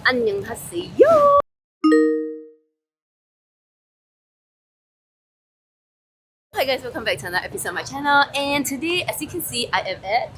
안녕하세요. Hi guys, welcome back to another episode of my channel, and today, as you can see, I am at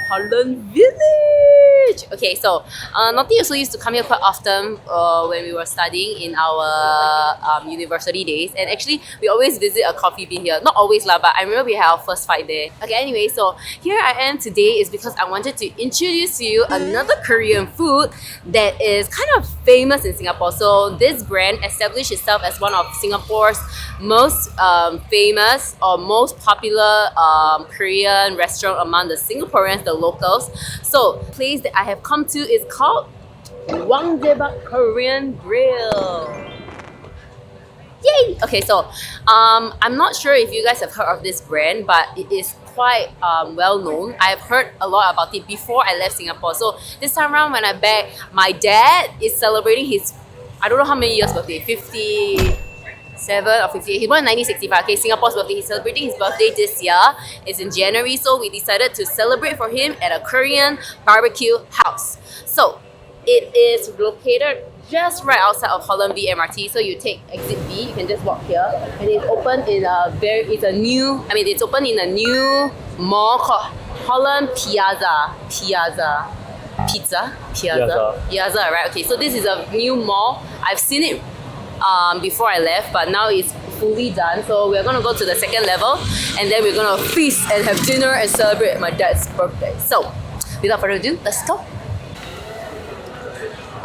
Holland Village. Okay, so Naughty also used to come here quite often when we were studying in our university days, and actually we always visit a coffee bean here. Not always lah, but I remember we had our first fight there. Okay, anyway, so here I am today is because I wanted to introduce to you another Korean food that is kind of famous in Singapore. So this brand established itself as one of Singapore's most famous or most popular Korean restaurant among the Singaporeans, the locals. So place that I have come to is called Wang Korean Grill. Yay! Okay, so I'm not sure if you guys have heard of this brand, but it is quite well known. I've heard a lot about it before I left Singapore. So this time around when I'm back, my dad is celebrating his, I don't know how many years birthday, 57 or 58. He born in 1965. Okay, Singapore's birthday. He's celebrating his birthday this year. It's in January, so we decided to celebrate for him at a Korean barbecue house. So it is located just right outside of Holland V MRT. So you take exit B, you can just walk here, and it's open in it's open in a new mall called Holland Piazza, right? Okay, so this is a new mall. I've seen it before I left, but now it's fully done. So we're gonna go to the second level, and then we're gonna feast and have dinner and celebrate my dad's birthday. So without further ado, let's go.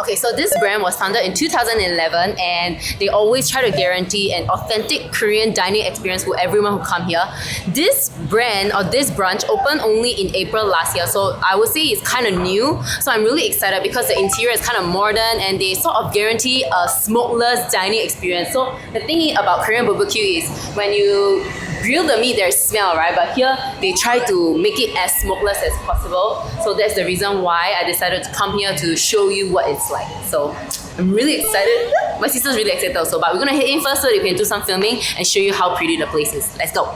Okay, so this brand was founded in 2011, and they always try to guarantee an authentic Korean dining experience for everyone who come here. This brand or this branch opened only in April last year, so I would say it's kind of new. So I'm really excited because the interior is kind of modern, and they sort of guarantee a smokeless dining experience. So the thing about Korean BBQ is when you grill the meat, there's smell, right? But here they try to make it as smokeless as possible. So that's the reason why I decided to come here to show you what it's like. So I'm really excited. My sister's really excited also, but we're gonna head in first so we can do some filming and show you how pretty the place is. Let's go.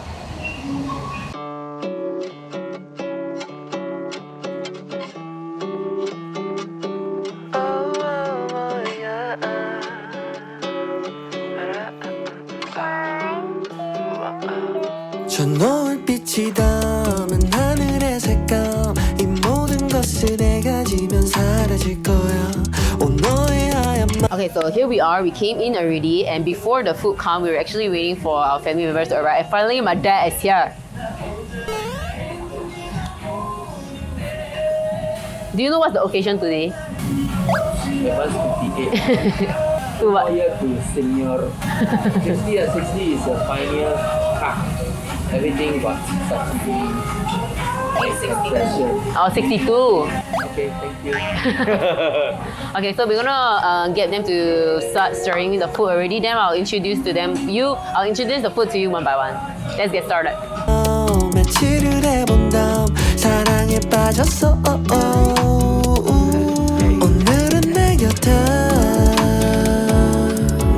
저 노을빛이 담은 하늘의 색감 이 모든 것을 내가 지면 사라질 거야 온 너의 하얀 Okay, so here we are. We came in already, and before the food come, we were actually waiting for our family members to arrive. And finally, my dad is here. Do you know what's the occasion today? Advanced 58. To what? Pioneer to senior. 50 and 60 is a pioneer car. Everything got subsidy. 62. Oh, 62. Okay, thank you. Okay, so we're gonna get them to start stirring the food already. Then I'll introduce to them. I'll introduce the food to you one by one. Let's get started. 며칠을 해본 다음 사랑에 빠졌어 오늘은 내 곁에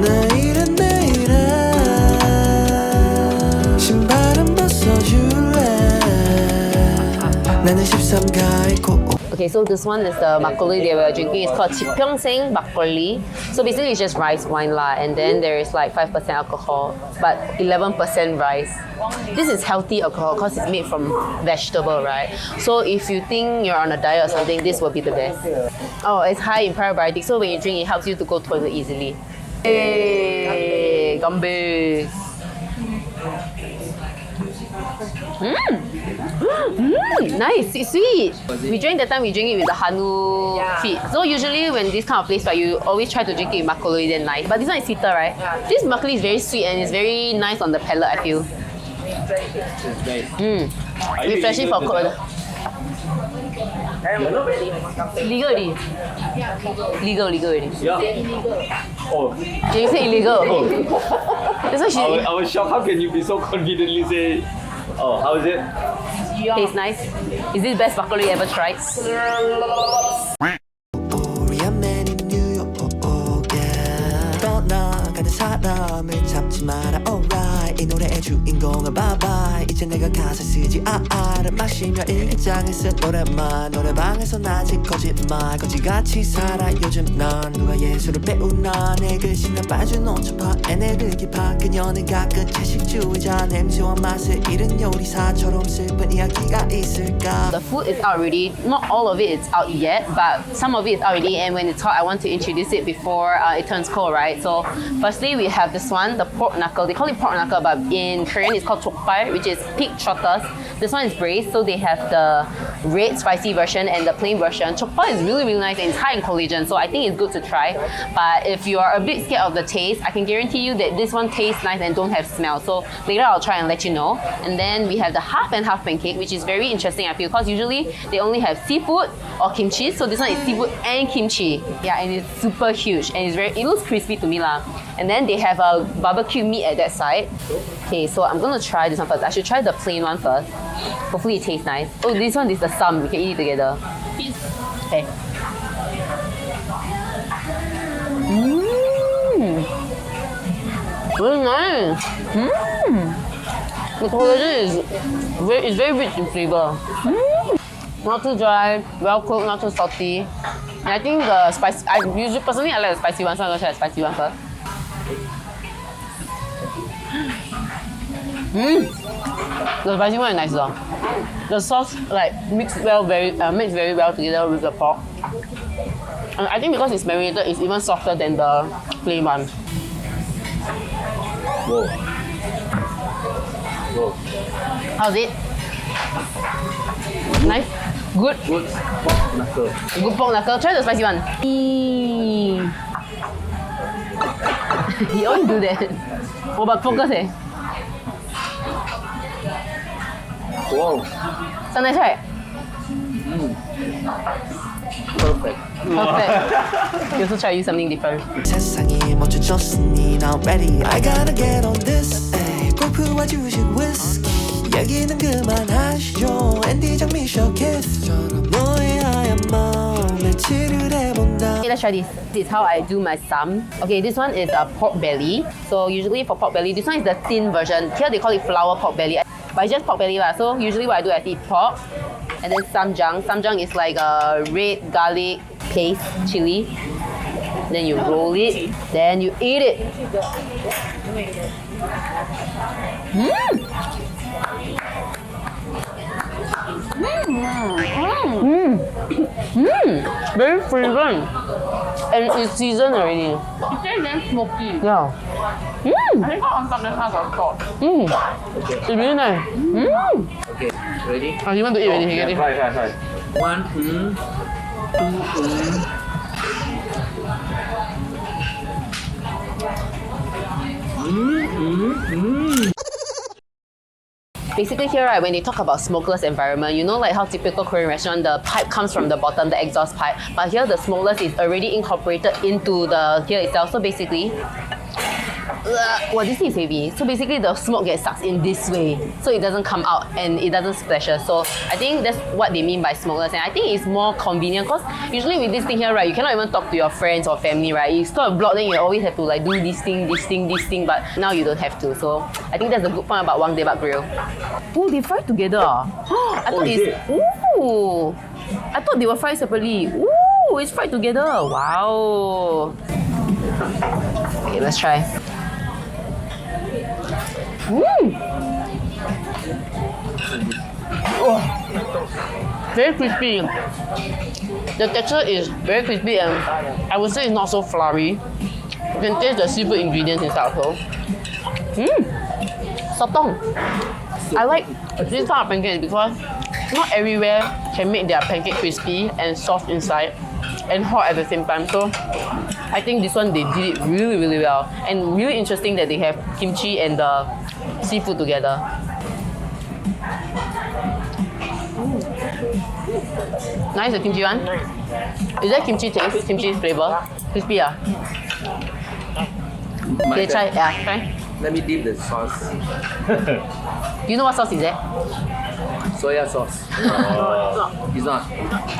내일은 내일에 신발은 벗어줄래 나는 13가의 고 Okay, so this one is the makgeolli that we're drinking. It's called Chipyeongseng makgeolli. So basically it's just rice wine lah, and then there is like 5% alcohol, but 11% rice. This is healthy alcohol because it's made from vegetable, right? So if you think you're on a diet or something, this will be the best. Oh, it's high in probiotics, so when you drink, it helps you to go toilet easily. Hey, gambe. Nice, it's sweet. We drink that time, we drink it with the Hanu feet. So usually when this kind of place, right, you always try to drink it with makgeolli, then nice. But this one is sweeter, right? Yeah. This makgeolli is very sweet and it's very nice on the palate, I feel. Refreshing for cold. Legal already. Legal already. Yeah. Oh. You say illegal. That's why she. I was shocked. How can you be so confidently say, oh, how is it? Tastes nice. Is this the best makgeolli you ever tried? 우리 안면이 뉴욕에 떠나 가는 사람을 참지 마라 alright 이 노래의 주인공은 bye bye 이제 내가 가사 쓰지 알을 마시며 읽은 장을 쓴 노래만 노래방에서 아직 거짓말 거지같이 살아 요즘 난 누가 예술을 배우나 내 글씨는 빠져놓은 척파 에네르기파 그녀는 가끔 채식주의자 냄새와 맛을 잃은 요리사처럼 슬픈 이야기가 있을까. The food is out already. Not all of it is out yet, but some of it is out already. And when it's hot, I want to introduce it before it turns cold, right? So firstly, we have this one, the pork knuckle. They call it pork knuckle, but in Korean it's called chokpal, which is pig trotters. This one is braised, so they have the red spicy version and the plain version. Chokpal is really, really nice and it's high in collagen, so I think it's good to try. But if you are a bit scared of the taste, I can guarantee you that this one tastes nice and don't have smell. So later I'll try and let you know. And then we have the half and half pancake, which is very interesting I feel, because usually they only have seafood or kimchi. So this one is seafood and kimchi. Yeah, and it's super huge and it looks crispy to me lah. And then they have a barbecue meat at that side. Okay, so I'm gonna try this one first. I should try the plain one first. Hopefully it tastes nice. Oh, this one is the sum. We can eat it together. Okay. Very nice. The collagen is very rich in flavor. Not too dry, well cooked, not too salty. And I think the spice, I like the spicy one, so I'm gonna try the spicy one first. The spicy one is nice though. The sauce mixed very well together with the pork. And I think because it's marinated, it's even softer than the plain one. Whoa. Whoa. How's it? Nice? Good? Good pork knuckle. Good pork knuckle. Try the spicy one. You always do that. Oh, but focus eh. Wow. So nice, right? Perfect. Perfect. You also try to use something different. 세상이 멈춰졌으니 now ready I gotta get on this 에이, 골프와 주식 위스키 얘기는 그만하시죠 앤디 장미쇼 키스처럼 너의 하얀 마음에 칠을 해본다. Okay, let's try this. This is how I do my sum. Okay, this one is a pork belly. So usually for pork belly, this one is the thin version. Here they call it flour pork belly. But it's just pork belly lah. So usually what I do is eat pork. And then samjang. Samjang is like a red garlic paste chili. Then you roll it. Then you eat it. Very fragrant. And it's seasoned already. It tastes very smoky. Yeah. I think on top there's a salt. It's really nice. Okay, ready? Oh, you want to eat already? Yeah, Get it. try. One, two, Basically here, right, when they talk about smokeless environment, you know like how typical Korean restaurant, the pipe comes from the bottom, the exhaust pipe. But here the smokeless is already incorporated into the here itself. So basically, well, this thing is heavy. So basically the smoke gets sucked in this way. So it doesn't come out and it doesn't splash. So I think that's what they mean by smokeless. And I think it's more convenient because usually with this thing here, right, you cannot even talk to your friends or family, right? It's got a block, then you always have to like do this thing. But now you don't have to. So I think that's the good point about Wang Grill. Oh, they fry together. I thought ooh. I thought they were fried separately. Ooh, it's fried together. Wow. Okay, let's try. Oh, very crispy. The texture is very crispy and I would say it's not so floury. You can taste the seafood ingredients inside also. Sotong. I like this kind of pancake because not everywhere can make their pancake crispy and soft inside and hot at the same time. So I think this one they did it really, really well. And really interesting that they have kimchi and the seafood together. Nice, the kimchi one. Is that kimchi taste? Kimchi flavor? Crispy ah? Okay, try. Yeah, try. Let me dip the sauce. Do you know what sauce is that? Soya sauce. It's not.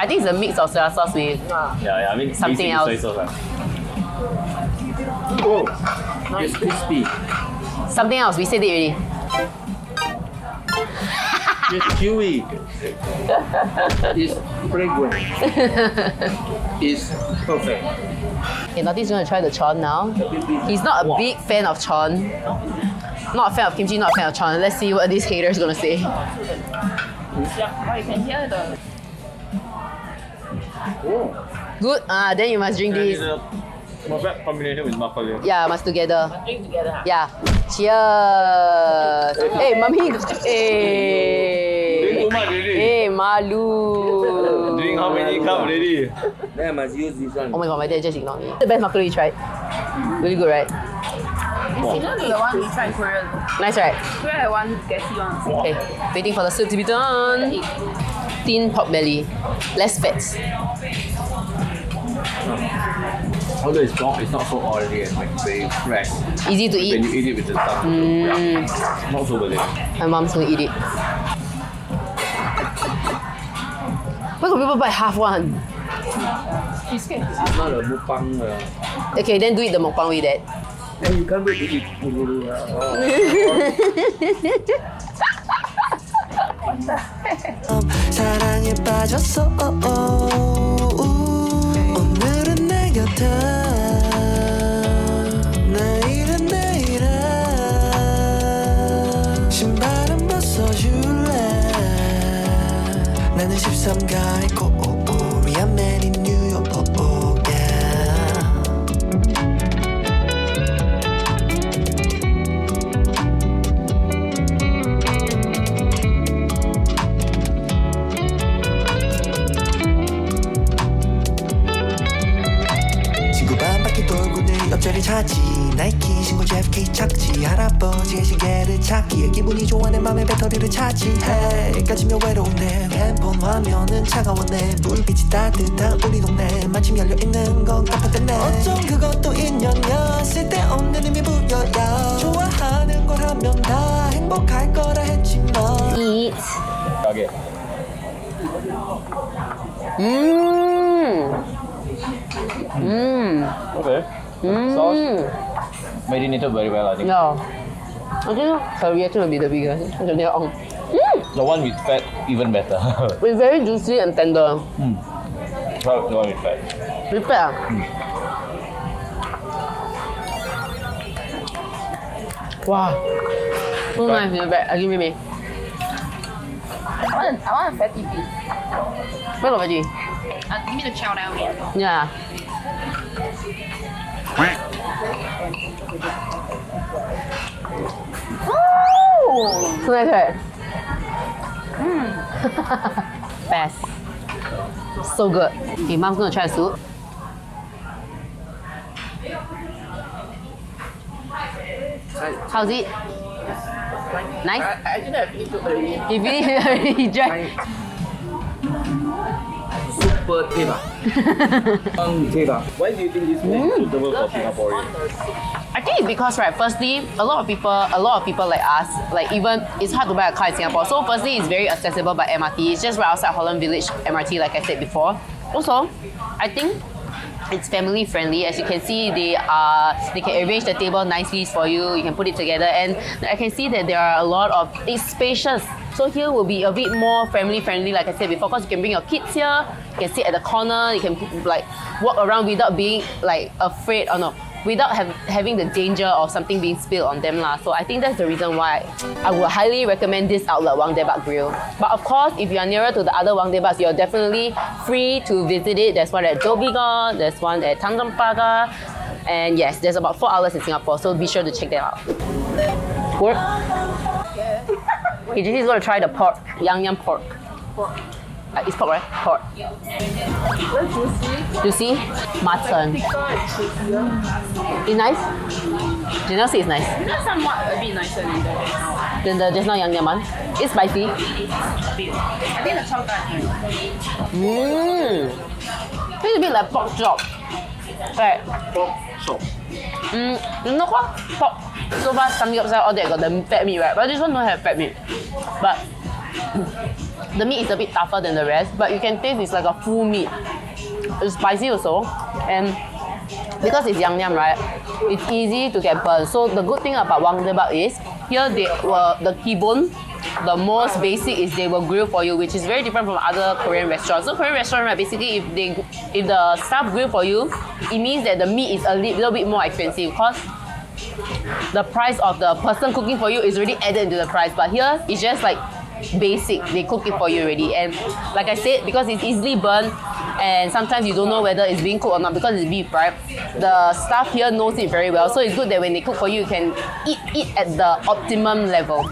I think it's a mix of soya sauce with Yeah, I mean something basically else. soy sauce. Oh, it's crispy. Something else, we said it already. It's chewy. It's fragrant. It's perfect. Okay, Notty's gonna try the chon now. He's not a big fan of chon. Not a fan of kimchi, not a fan of chon. Let's see what these haters gonna say. Oh, you can hear the. Oh. Good? Then you must drink this. Perfect combination with makgeolli. Yeah, must together. Drink together. Yeah. Cheers. Hey, mommy. Hey. Drink too much already. Hey, malu. Drink how many cups already? Then I must use this one. Oh my god, my dad just ignored me. The best makgeolli you tried. Really good, right? Similar to the one we tried in Korea. Nice, right? Korea had one gassy one. Okay, waiting for the soup to be done. Thin pork belly, less fats. Although it's pork, it's not so oily and like very fresh. Easy to When eat. you eat it with the tongue, yeah, not so bad. My mom's gonna eat it. Why do people buy half one? Cheesecake. It's not a mukbang. Okay, then do it the mukbang with that. And you can't wait to eat. 사랑에 빠졌어 오늘은 내 곁에 내일은 내일에 신발은 벗어줄래 나는 13가의 코리안 맨인 뉴욕 옆자리 찾지 나이키 신고 JFK 착지 할아버지의 시계를 찾기에 기분이 좋아 내 맘에 배터리를 찾지 Hey 까지면 외로운데 핸폰 화면은 차가워 내 불빛이 따뜻한 우리 동네 마침 열려있는 건 카페 때문에 어쩜 그것도 인연이야 쓸데없는 의미 부여야 좋아하는 걸 하면 다 행복할 거라 했지만 Eat. Okay. Okay. Sauce marinated very well, I think. No. I think her reaction will be the biggest. The one with fat, even better. It's very juicy and tender. The one with fat. With fat. Wow. So nice in the back. Give me. I want a fatty piece. Where's the veggie? Give me the chow down here. Yeah. So nice, right? Best. So good. Okay, mom's gonna try the soup. How's it? Nice? I think I finished it already. You finish it already, Jack? Super teba. Teba. Why do you think this is suitable for Singaporeans? I think it's because, right, firstly, a lot of people like us, like even, it's hard to buy a car in Singapore. So firstly, it's very accessible by MRT. It's just right outside Holland Village MRT, like I said before. Also, I think it's family friendly. As you can see, they can arrange the table nicely for you. You can put it together, and I can see that there are a lot of, it's spacious. So here will be a bit more family friendly, like I said before, because you can bring your kids here, you can sit at the corner, you can like walk around without being like afraid, or no, without having the danger of something being spilled on them lah. So I think that's the reason why I would highly recommend this outlet, Wang Debak Grill. But of course, if you are nearer to the other Wang Debaks, you're definitely free to visit it. There's one at Jobiga, there's one at Tanjong Pagar, and yes, there's about 4 outlets in Singapore, so be sure to check that out. Pork? Okay, Jesse's gonna try the pork, Yang pork. It's pork, right? Pork. Very juicy. Juicy? Mutton. Thicker and juicier. It's nice? Jeanette says it's nice. That's somewhat a bit nicer than that. Then the just now Yang one. It's spicy. I think the chow dai is nice. It's a bit like pork chop. Right. Pork chop. You know what? Pork. So far, samgyeopsal, all that got the fat meat, right? But this one don't have fat meat. But the meat is a bit tougher than the rest, but you can taste it's like a full meat. It's spicy also, and because it's Yang right? It's easy to get burned. So the good thing about Wang is here they were the kibun. The most basic is they will grill for you, which is very different from other Korean restaurants. So Korean restaurant, right, basically if the staff grill for you, it means that the meat is a little bit more expensive because the price of the person cooking for you is already added into the price. But here it's just like basic, they cook it for you already. And like I said, because it's easily burnt and sometimes you don't know whether it's being cooked or not because it's beef, right? The staff here knows it very well. So it's good that when they cook for you, you can eat it at the optimum level.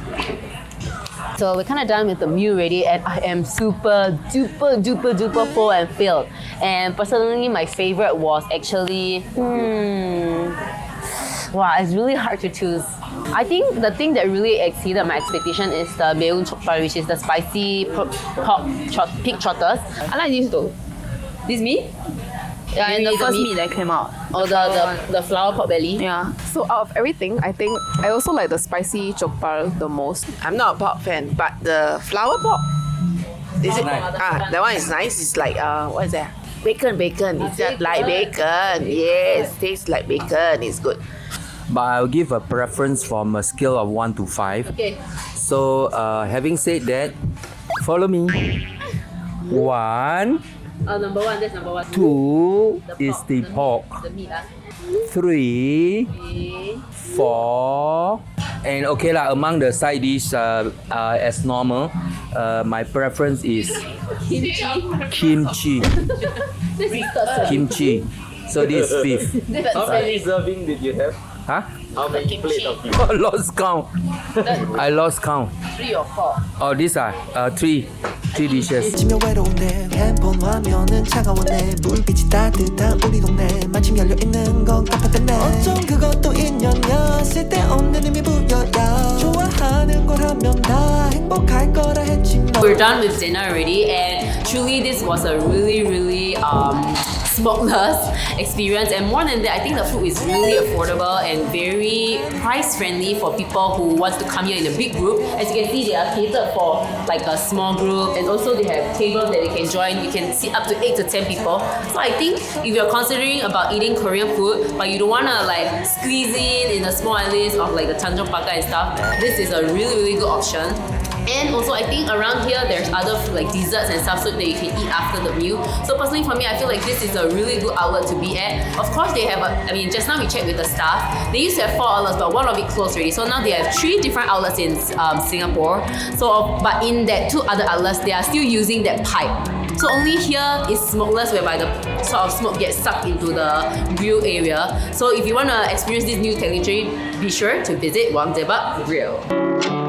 So we're kind of done with the meal already and I am super duper full and filled. And personally, my favorite was actually, wow, it's really hard to choose. I think the thing that really exceeded my expectation is the beun chokpal, which is the spicy pig trotters. I like these though. This meat? Yeah, and the first meat that came out. Or the flour pork belly. Yeah. So out of everything, I think I also like the spicy jokbal the most. I'm not a pork fan, but the flour pork, is it? Nice. That one is nice. It's like what is that? Bacon. It's just like bacon. Yes, tastes like bacon. It's good. But I'll give a preference from a scale of 1 to 5. Okay. So, having said that, follow me. 1, Number 1, that's number 1. 2 is the pork. The meat. 3, Okay. 4, and okay lah. Among the side dish, as normal, my preference is kimchi. Kimchi. So this is 5th. How many serving did you have? Huh? How many plate of you? I lost count. I lost count. 3 or 4. Oh, these are 3 dishes. 지며 외로운데 핸폰 화면은 차가워네 불빛이 따뜻한 우리 동네 마침 열려있는 건 카페테네 어쩜 그것도 인연이야 쓸데없는 의미 부여야 좋아하는 걸 하면 다 행복할 거라 했지 뭐 We're done with dinner already and truly this was a really smokeless experience, and more than that I think the food is really affordable and very price friendly for people who want to come here in a big group. As you can see, they are catered for like a small group, and also they have tables that they can join. You can sit up to 8 to 10 people. So I think if you're considering about eating Korean food but you don't want to like squeeze in a small list of like the Tanjong Pagar and stuff, this is a really good option. And also I think around here there's other like desserts and stuff so that you can eat after the meal. So personally for me, I feel like this is a really good outlet to be at. Of course they have just now we checked with the staff, they used to have 4 outlets but one of it closed already. So now they have 3 different outlets in Singapore. So but in that 2 other outlets they are still using that pipe. So only here is smokeless, whereby the sort of smoke gets sucked into the grill area. So if you want to experience this new technology, be sure to visit Wang Grill.